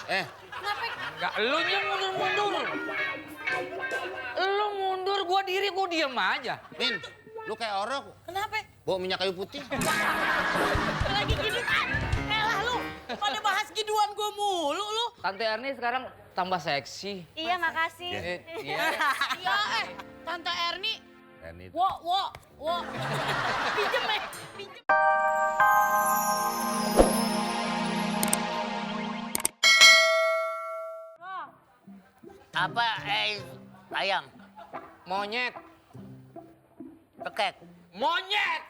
Kenapa? Enggak, lu yang mundur-mundur. Lu mundur, gua diri, gua diem aja. Min, lu kayak orok. Kenapa? Bawa minyak kayu putih. Lagi gini kan? Elah lu, pada bahas giduan gue mulu lu. Tante Erni sekarang tambah seksi. Iya, makasih. Iya. Iya Tante Erni. Erni. Wo. Pinjem pinjem. Apa ayam? Monyet. Tekek. Monyet.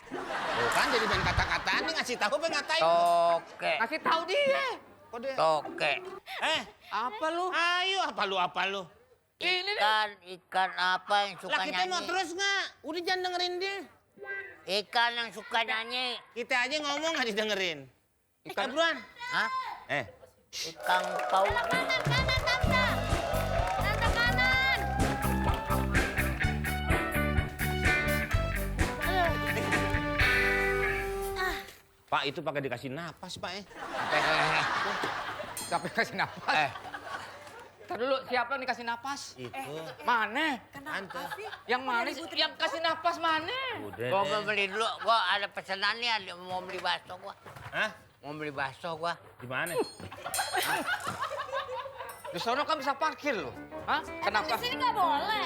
Tuh kan jadi main kata-kataan nih ngasih tahu apa ngatain. Toke. Kasih tahu dia. Kok dia? Toke. Apa lu? Ayo apa lu? Ini nih. Ikan apa yang suka Lah kita mau nyanyi? terus nggak? Udah jangan dengerin dia. Ikan yang suka nyanyi. Kita aja ngomong nggak didengerin. Ikan buruan. Hah? Ikan paus. Kanan, Tante. Tante kanan. Pak itu pakai dikasih napas Pak Siapa yang kasih napas? Ntar dulu, siapa yang dikasih napas? Itu. Mana? Tante. Yang mana sih? Yang kasih napas mana? Udah Gua deh. mau beli dulu. Gua ada pesanan nih. Mau beli bakso gua. Hah? Mau beli bakso gua. Di mana? Di sono kan bisa parkir loh. Hah? Kenapa? Di sini nggak boleh.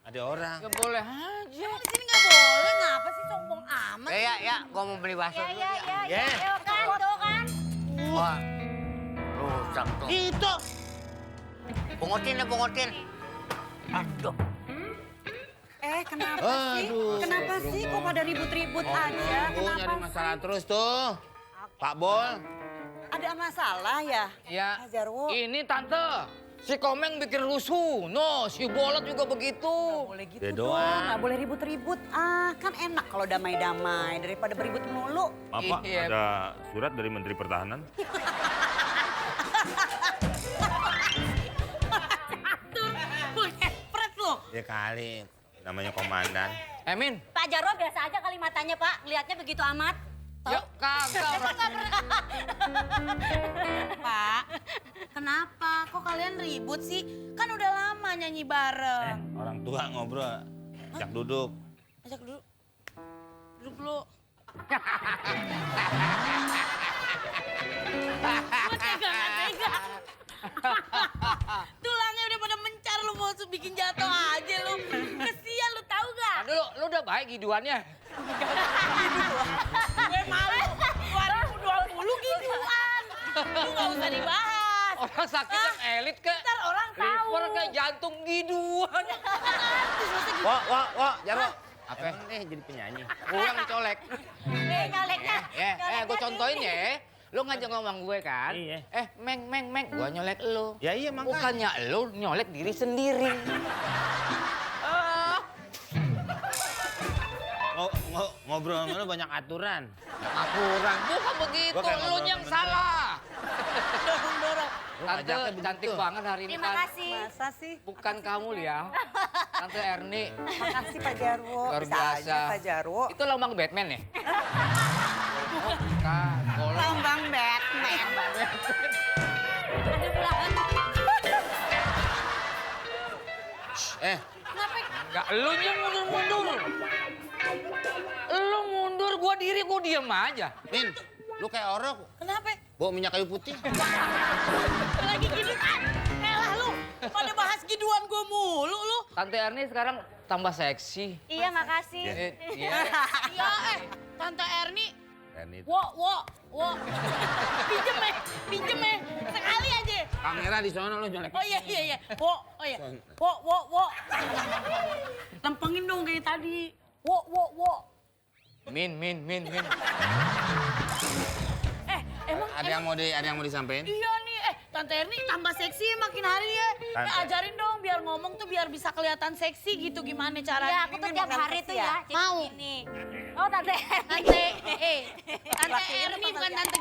Ada orang. Gak boleh aja. Emang di sini nggak boleh, ngapa sih sombong amat? Ya. Gua mau beli bakso dulu. Ya. Ya. Ayo kan, tuh kan. Wah. Rusak tuh. Itu. Pungutin. Aduh. Kenapa sih? Aduh. Kenapa sih kok pada ribut-ribut aja? Tuh nyari masalah terus tuh. Pak Bol. Ada masalah ya? Ya. Mas Jarwo. Ini tante. Si Komeng bikin rusuh. No, si Bolot juga begitu. Boleh gitu Dia dong, doang. nggak boleh ribut-ribut. Kan enak kalau damai-damai daripada beribut melulu. Maaf Pak, Iya. ada surat dari Menteri Pertahanan. Ngepret lo. Ya kali. Namanya komandan. Min. Pak Jarwo biasa aja kali matanya, Pak. Lihatnya begitu amat. Ya kagak. Pak, kenapa? Kok kalian ribut sih? Kan udah lama nyanyi bareng. Orang tua ngobrol. Ajak duduk. Ajak dulu. Duduk dulu. Gue tega, gak tega. Tulangnya udah pada mencar, lu mau bikin jatuh aja lu. Kesian lu tahu gak? Nah, dulu, lu udah baik giduannya. Gue malu 2020 gituan. Lu gak usah dibahas. Orang sakit yang elit ke. Ntar orang tahu. Liver kayak jantung giduan. Wah, Jarwo. Apa? Emang deh jadi penyanyi. Gue yang colek. Nyoleknya. Gue contohin ya. Lu ngajak ngomong gue kan? Iya. Meng. Gue nyolek lu. Ya iya makanya. Bukannya lu nyolek diri sendiri. Ngobrol sama lu banyak aturan. Aturan. Bukan begitu. Gua kayak Lu ngobrol yang sama salah. Dorong-dorong. Lu Tante ngajaknya begitu. cantik banget hari ini Terima kan. kasih. Masa sih? Bukan kamu Lia. Tante Erni. Makasih Pak Jarwo. Luar Bisa biasa. aja Pak Jarwo. Itu lambang Batman ya? Bukan. Boleh. Lambang Batman. Ada pulangan. Kenapa? Enggak, lu yang mundur-mundur. Lu mundur, gua diri, gua diem aja. Min, lu kayak orok. Kenapa? Bawa minyak kayu putih. Lagi gini kan? Elah lu, pada bahas giduan gue mulu lu. Tante Erni sekarang tambah seksi. Iya, makasih. Iya. Iya Tante Erni. Erni. Wo. Pinjem sekali aja. Kamera di sana lu nyolek. Oh iya. Wo. Lempengin dong kayak tadi. Wo. Min. Emang Ada yang mau disampaikan? iya nih, Tante Erni tambah seksi makin hari ya. Ajarin dong biar ngomong tuh biar bisa kelihatan seksi gitu gimana Ya, caranya. aku tuh Mimin tiap bakal hari seksi tuh ya. jadi Mau. gini. Oh, Tante. Tante Erni bukan Tante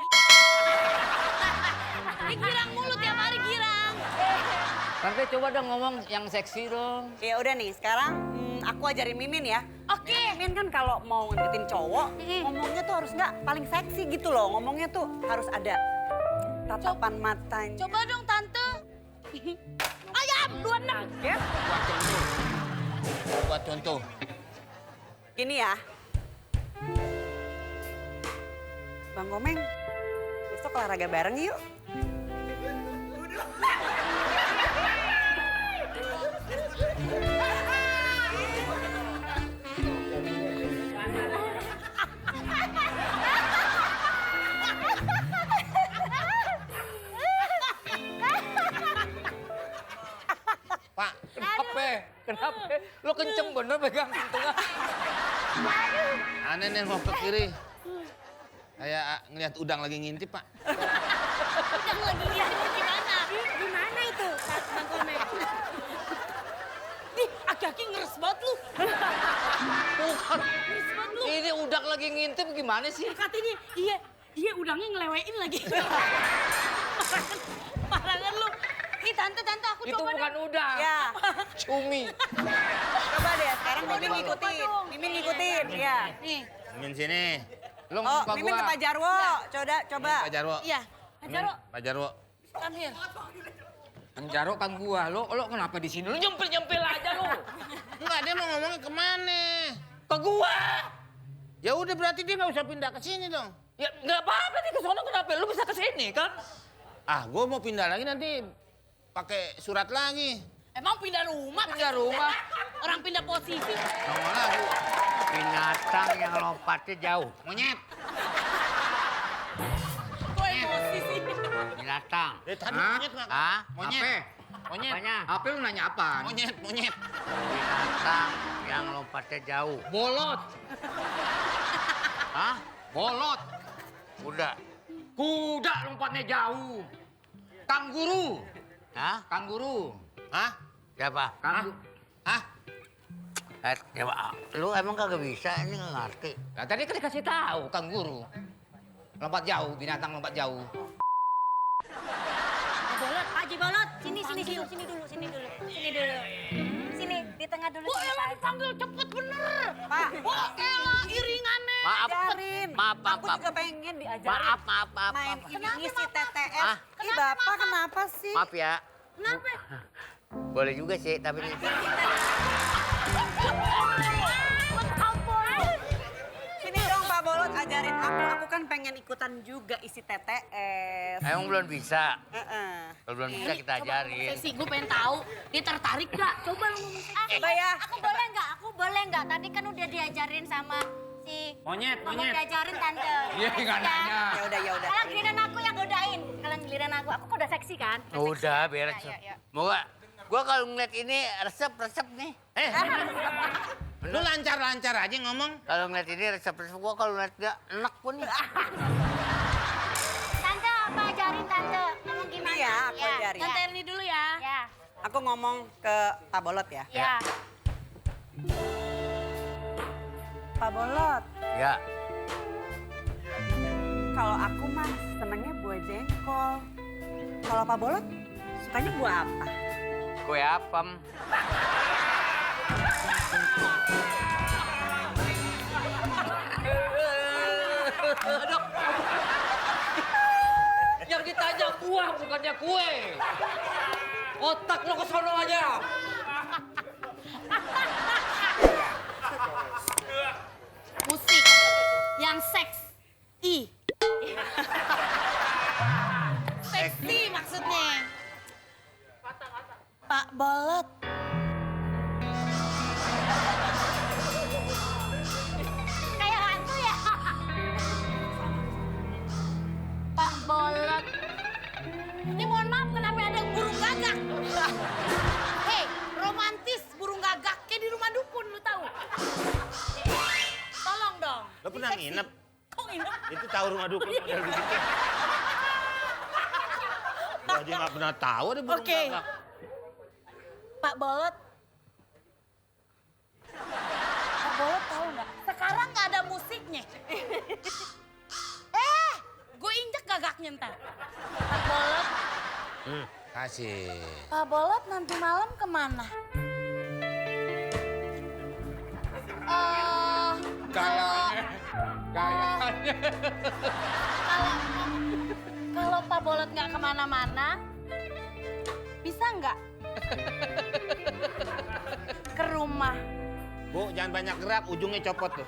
Dia girang mulu tiap hari girang. Tante coba dong ngomong yang seksi dong. Ya udah nih, sekarang aku ajarin Mimin ya. Oke. Mimin kan kalau mau ngedeketin cowok, ngomongnya tuh harus nggak paling seksi gitu loh. Ngomongnya tuh harus ada tatapan matanya. Coba dong Tante. Ayam 26. Ya, Buat contoh. gini ya. Bang Komeng, besok olahraga bareng yuk. Pak, Kenapa? Lo kenceng bener pegang tengah. aneh nih mau ke kiri. Kayak ngeliat udang lagi ngintip, Pak. Yang lagi ngintip gimana? Gimana itu, Bang Komeng? Ih, aki-aki ngeres banget lu. Bukan. Ngeres banget lu. Ini udak lagi ngintip gimana sih? Katanya, iya udangnya ngelewein lagi. Parangan lu. Ih, Tante, aku Itu coba bukan dong. udang. Ya, Cumi. coba deh. Sekarang Mimin ngikutin. Mimin ngikutin, ya. Nih, Mimin sini. Lo Oh, ngapa Mimin gua? ke Pak Jarwo. Coba. Pak Jarwo. iya. Ajaro, Pak Jarwo. come here. Yang Jarwo kan gua. Lo kenapa di sini? Lo nyempil aja lo. Enggak, dia mau ngomongin kemana? Ke gua. Ya udah berarti dia nggak usah pindah ke sini dong. Ya nggak apa-apa nih ke sono kenapa? Lo bisa ke sini kan? Ah, gue mau pindah lagi nanti pakai surat lagi. Emang pindah rumah? Pindah rumah. Orang pindah posisi. Nongol lagi. Binatang yang lompatnya jauh. Monyet. Gue emosi sih. Binatang. Tadi Hah? monyet nggak? Hah? Monyet. Apa? Monyet. Apanya? Apa lu nanya apa? Monyet. Binatang yang lompatnya jauh. Bolot. Hah? Bolot. Kuda. Kuda lompatnya jauh. Kangguru. Hah? Kangguru. Hah? Siapa? Hah? Ya, lu emang kagak bisa, ini nggak ngerti. Nah, tadi kan dikasih tahu, kangguru. Lompat jauh, binatang lompat jauh. Bolot, Pak Haji Bolot. Sini dulu. Sini, di tengah dulu. Wah, sini, elah Pak. dipanggil cepet bener. Pak, Wah, elah iringannya. Maaf, ajarin. maaf. Aku juga pengen diajarin. Maaf. Main ini ngisi TTS. Hah? Ih, Bapak kenapa sih? Maaf ya. Kenapa? Boleh juga sih, tapi Sini dong Pak Bolot, ajarin aku. Aku kan pengen ikutan juga isi TTS. emang belum bisa. Heeh. Kalau belum bisa kita ajarin. Sesi, gue pengen tahu. Dia tertarik gak? Coba lu ngomong. Coba ya. Aku boleh nggak? Tadi kan udah diajarin sama si... Monyet. diajarin Tante. Iya, nggak nanya. Ya udah. Kalau giliran aku yang godain. Kalau giliran aku kan udah seksi kan? Udah, beres. Mau gak? Gua kalau ngeliat ini resep nih. Lu lancar-lancar aja ngomong. Kalau ngeliat ini resep gua kalau ngeliat gak enak pun nih. Tante, apa ajarin Tante? Ngomong gimana? Iya, aku ajarin. Tante Erni dulu ya. Ya. Aku ngomong ke Pak Bolot ya. Ya. Pak Bolot, Ya, kalau aku mah senangnya buah jengkol. Kalau Pak Bolot, sukanya buah apa? kue apem. Yang ditanya buah bukannya kue. Otak lo ke sono aja. Musik yang seksi. Seksi maksudnya. Pak Bolot. Kayak hantu ya? Pak Bolot. Ini mohon maaf kenapa ada burung gagak? Hei, romantis burung gagak kayak di rumah dukun lu tahu? Tolong dong. Lo pernah nginep? Kok nginep? Itu tahu rumah dukun model begitu. Gua aja nggak pernah tahu ada burung Oke. gagak. Pak Bolot. Pak Bolot tahu nggak? Sekarang nggak ada musiknya. Gue injek gagaknya ntar. Pak Bolot. Kasih. Pak Bolot nanti malam kemana? Gayanya. Kalau Kalau Pak Bolot nggak kemana-mana, bisa nggak ke rumah? Bu, jangan banyak gerak, ujungnya copot tuh.